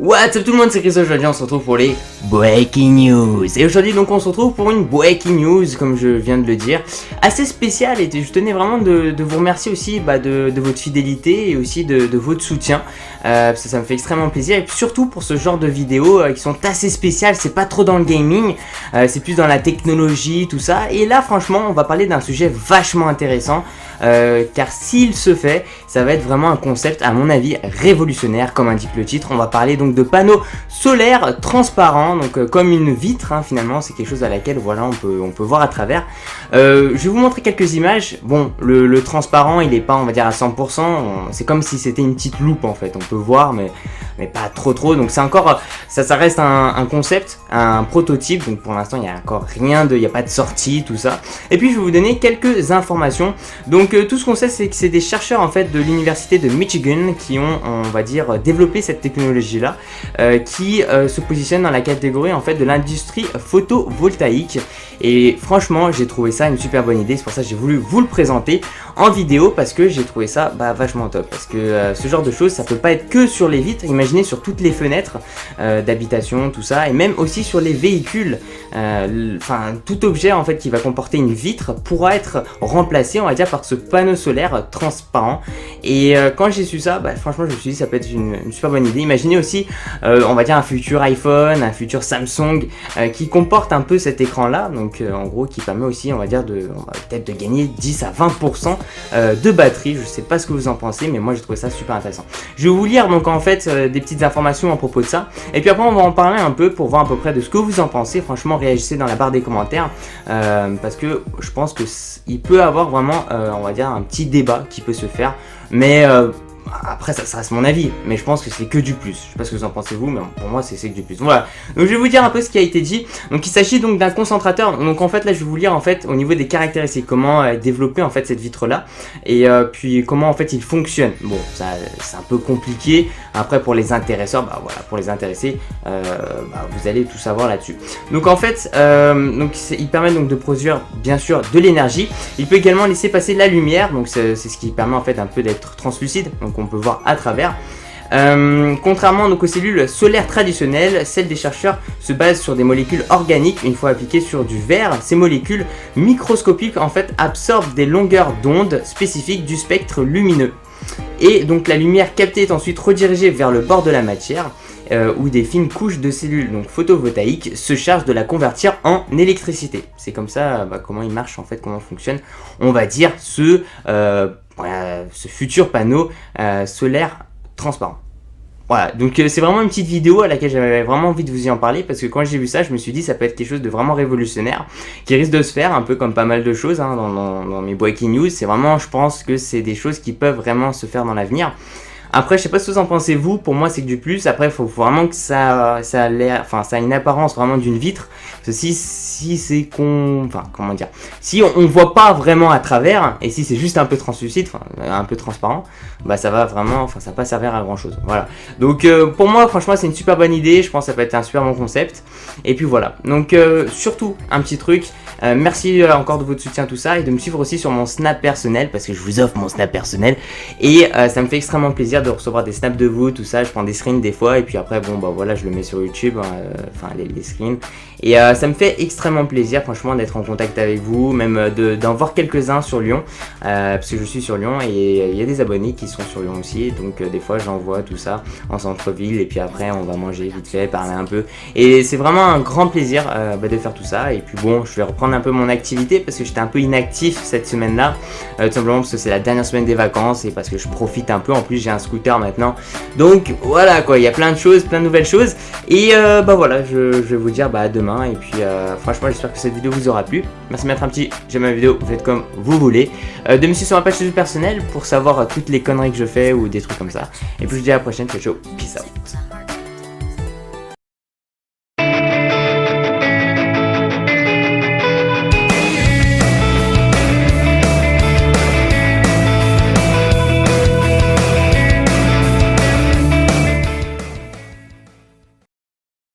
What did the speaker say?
What's up tout le monde, c'est Chris. Aujourd'hui on se retrouve pour les Breaking News. Et aujourd'hui donc on se retrouve pour une Breaking News, comme je viens de le dire, assez spéciale. Et je tenais vraiment de vous remercier aussi de votre fidélité et aussi de votre soutien, parce que ça me fait extrêmement plaisir. Et surtout pour ce genre de vidéos qui sont assez spéciales. C'est pas trop dans le gaming, c'est plus dans la technologie, tout ça. Et là franchement on va parler d'un sujet vachement intéressant, car s'il se fait, ça va être vraiment un concept à mon avis révolutionnaire, comme indique le titre. On va parler donc de panneaux solaires transparents, donc comme une vitre, hein, finalement c'est quelque chose à laquelle voilà on peut voir à travers. Je vais vous montrer quelques images. Bon, le transparent il est pas, on va dire, à 100%, c'est comme si c'était une petite loupe en fait, on peut voir mais pas trop, donc c'est encore, ça reste un concept, un prototype, donc pour l'instant il n'y a encore rien il n'y a pas de sortie, tout ça. Et puis je vais vous donner quelques informations. Donc tout ce qu'on sait, c'est que c'est des chercheurs en fait de l'université de Michigan qui ont, on va dire, développé cette technologie là, qui se positionne dans la catégorie en fait de l'industrie photovoltaïque. Et franchement j'ai trouvé ça une super bonne idée, c'est pour ça que j'ai voulu vous le présenter en vidéo, parce que j'ai trouvé ça vachement top, parce que ce genre de choses ça peut pas être que sur les vitres, imaginez sur toutes les fenêtres d'habitation, tout ça, et même aussi sur les véhicules. Enfin tout objet en fait qui va comporter une vitre pourra être remplacé, on va dire, par ce panneau solaire transparent. Et quand j'ai su ça, franchement je me suis dit ça peut être une super bonne idée. Imaginez aussi on va dire un futur iPhone, un futur Samsung qui comporte un peu cet écran là, donc en gros qui permet aussi, on va dire, peut-être de gagner 10 à 20% de batterie. Je sais pas ce que vous en pensez, mais moi j'ai trouvé ça super intéressant. Je vais vous lire donc en fait des petites informations à propos de ça, et puis après on va en parler un peu pour voir à peu près de ce que vous en pensez. Franchement réagissez dans la barre des commentaires, parce que je pense que il peut avoir vraiment on va dire un petit débat qui peut se faire, mais après ça reste mon avis, mais je pense que c'est que du plus. Je sais pas ce que vous en pensez vous, mais pour moi c'est que du plus. Voilà, donc je vais vous dire un peu ce qui a été dit. Donc il s'agit donc d'un concentrateur. Donc en fait là je vais vous lire en fait au niveau des caractéristiques, comment développer en fait cette vitre là, et puis comment en fait il fonctionne. Bon, ça c'est un peu compliqué. Après pour les intéresseurs, voilà, pour les intéressés, vous allez tout savoir là-dessus. Donc en fait il permet donc de produire bien sûr de l'énergie. Il peut également laisser passer la lumière, donc c'est ce qui permet en fait un peu d'être translucide, donc on peut voir à travers. Contrairement donc aux cellules solaires traditionnelles, celles des chercheurs se basent sur des molécules organiques. Une fois appliquées sur du verre, ces molécules microscopiques en fait absorbent des longueurs d'onde spécifiques du spectre lumineux. Et donc la lumière captée est ensuite redirigée vers le bord de la matière, où des fines couches de cellules donc photovoltaïques se chargent de la convertir en électricité. C'est comme ça comment il marche en fait, comment fonctionne, on va dire, ce futur panneau solaire transparent. Voilà, donc c'est vraiment une petite vidéo à laquelle j'avais vraiment envie de vous y en parler, parce que quand j'ai vu ça, je me suis dit ça peut être quelque chose de vraiment révolutionnaire, qui risque de se faire, un peu comme pas mal de choses dans mes breaking news. C'est vraiment, je pense que c'est des choses qui peuvent vraiment se faire dans l'avenir. Après, je sais pas ce que vous en pensez vous, pour moi c'est que du plus. Après, il faut vraiment que ça a l'air, ça a une apparence vraiment d'une vitre. Parce que si c'est comment dire, si on voit pas vraiment à travers, et si c'est juste un peu translucide, un peu transparent, ça va vraiment, ça va pas servir à grand chose. Voilà. Donc pour moi, franchement, c'est une super bonne idée. Je pense que ça peut être un super bon concept. Et puis voilà. Donc surtout un petit truc. Merci encore de votre soutien, tout ça, et de me suivre aussi sur mon Snap personnel, parce que je vous offre mon Snap personnel, et ça me fait extrêmement plaisir de recevoir des snaps de vous, tout ça. Je prends des screens des fois, et puis après voilà, je le mets sur YouTube, les screens, et ça me fait extrêmement plaisir franchement d'être en contact avec vous, même d'en voir quelques-uns sur Lyon, parce que je suis sur Lyon, et il y a des abonnés qui sont sur Lyon aussi, donc des fois j'envoie tout ça en centre-ville, et puis après on va manger vite fait, parler un peu, et c'est vraiment un grand plaisir de faire tout ça. Et puis bon, je vais reprendre un peu mon activité, parce que j'étais un peu inactif cette semaine là, tout simplement parce que c'est la dernière semaine des vacances, et parce que je profite un peu. En plus j'ai un scooter maintenant, donc voilà quoi, il y a plein de choses, plein de nouvelles choses, et voilà, je vais vous dire à demain. Et puis franchement j'espère que cette vidéo vous aura plu. Merci de mettre un petit j'aime la vidéo, vous faites comme vous voulez, de me suivre sur ma page personnelle pour savoir toutes les conneries que je fais ou des trucs comme ça, et puis je vous dis à la prochaine, ciao, peace out.